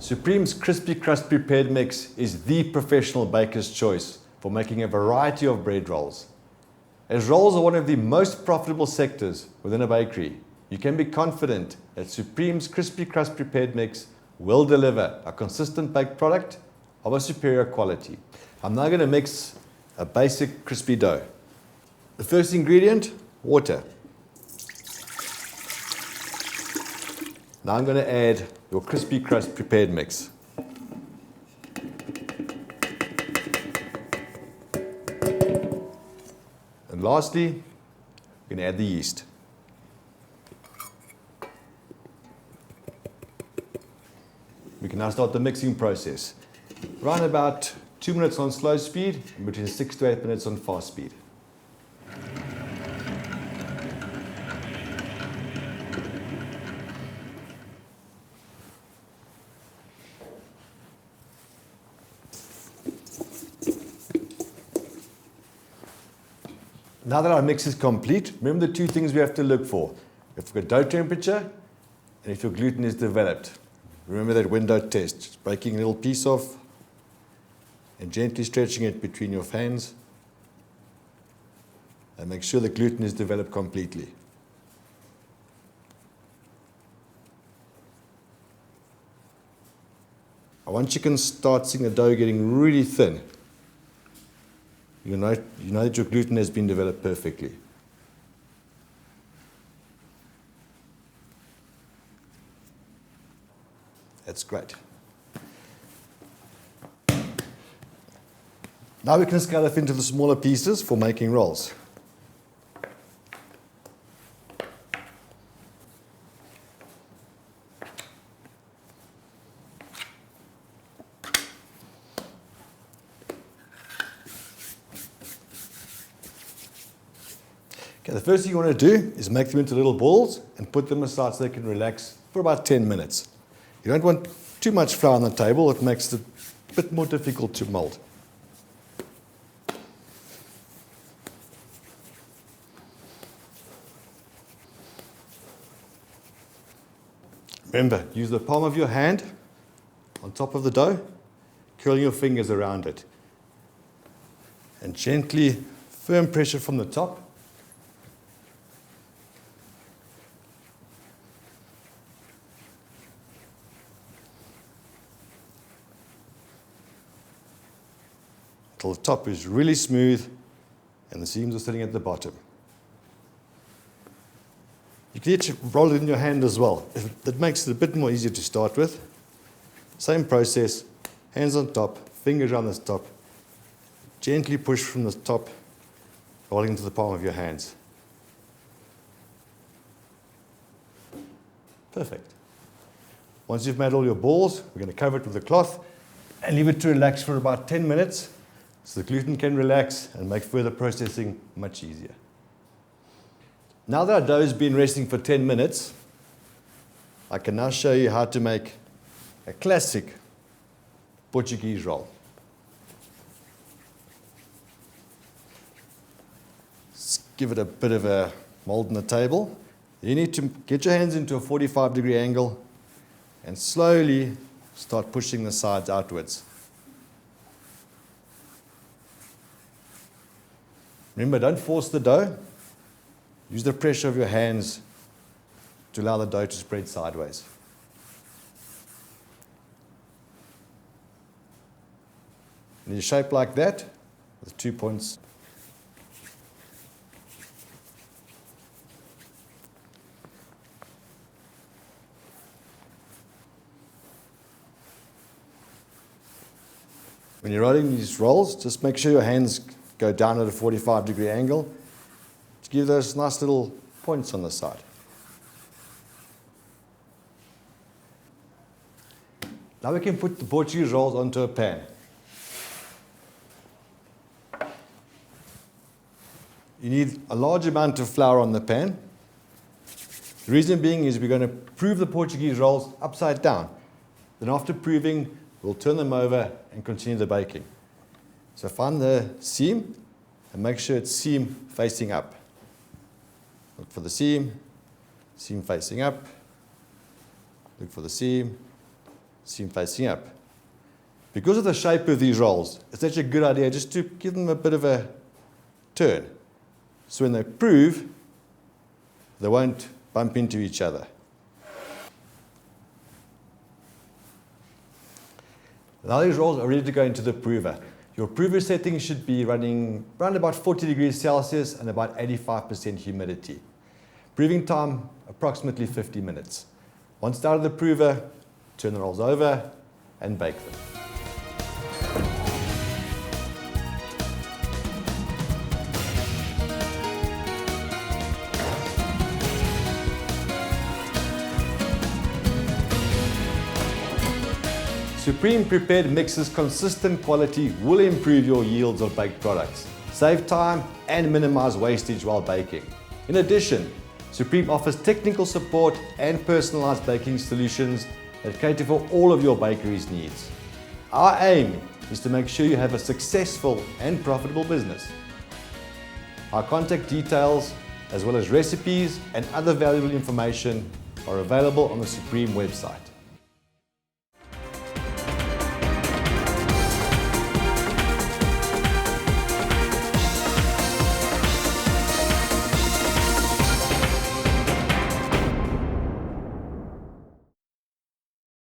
Supreme's Crispy Crust Prepared Mix is the professional baker's choice for making a variety of bread rolls. As rolls are one of the most profitable sectors within a bakery, you can be confident that Supreme's Crispy Crust Prepared Mix will deliver a consistent baked product of a superior quality. I'm now going to mix a basic crispy dough. The first ingredient, water. Now I'm going to add your Crispy Crust Prepared Mix. And lastly, I'm going to add the yeast. We can now start the mixing process. Around about 2 minutes on slow speed and between 6 to 8 minutes on fast speed. Now that our mix is complete, remember the two things we have to look for. We have to look at dough temperature and if your gluten is developed. Remember that window test, just breaking a little piece off and gently stretching it between your hands and make sure the gluten is developed completely. Once you can start seeing the dough getting really thin, you know that your gluten has been developed perfectly. That's great. Now we can scale it into the smaller pieces for making rolls. Okay, the first thing you want to do is make them into little balls and put them aside so they can relax for about 10 minutes. You don't want too much flour on the table, it makes it a bit more difficult to mold. Remember, use the palm of your hand on top of the dough, curling your fingers around it. And gently, firm pressure from the top. Until the top is really smooth and the seams are sitting at the bottom. You can each roll it in your hand as well. That makes it a bit more easier to start with. Same process, hands on top, fingers around the top. Gently push from the top, rolling into the palm of your hands. Perfect. Once you've made all your balls, we're going to cover it with a cloth and leave it to relax for about 10 minutes so the gluten can relax and make further processing much easier. Now that our dough has been resting for 10 minutes, I can now show you how to make a classic Portuguese roll. Let's give it a bit of a mold on the table. You need to get your hands into a 45-degree angle and slowly start pushing the sides outwards. Remember, don't force the dough. Use the pressure of your hands to allow the dough to spread sideways. In a shape like that, with 2 points. When you're rolling these rolls, just make sure your hands go down at a 45-degree angle to give those nice little points on the side. Now we can put the Portuguese rolls onto a pan. You need a large amount of flour on the pan. The reason being is we're going to prove the Portuguese rolls upside down. Then after proving, we'll turn them over and continue the baking. So find the seam and make sure it's seam facing up. Look for the seam facing up. Look for the seam See them facing up. Because of the shape of these rolls, it's actually a good idea just to give them a bit of a turn. So when they prove, they won't bump into each other. Now these rolls are ready to go into the prover. Your prover settings should be running around about 40 degrees Celsius and about 85% humidity. Proving time, approximately 50 minutes. Once out of the prover, turn the rolls over and bake them. Supreme prepared mixes' consistent quality will improve your yields of baked products, save time and minimize wastage while baking. In addition, Supreme offers technical support and personalized baking solutions that cater for all of your bakery's needs. Our aim is to make sure you have a successful and profitable business. Our contact details, as well as recipes and other valuable information, are available on the Supreme website.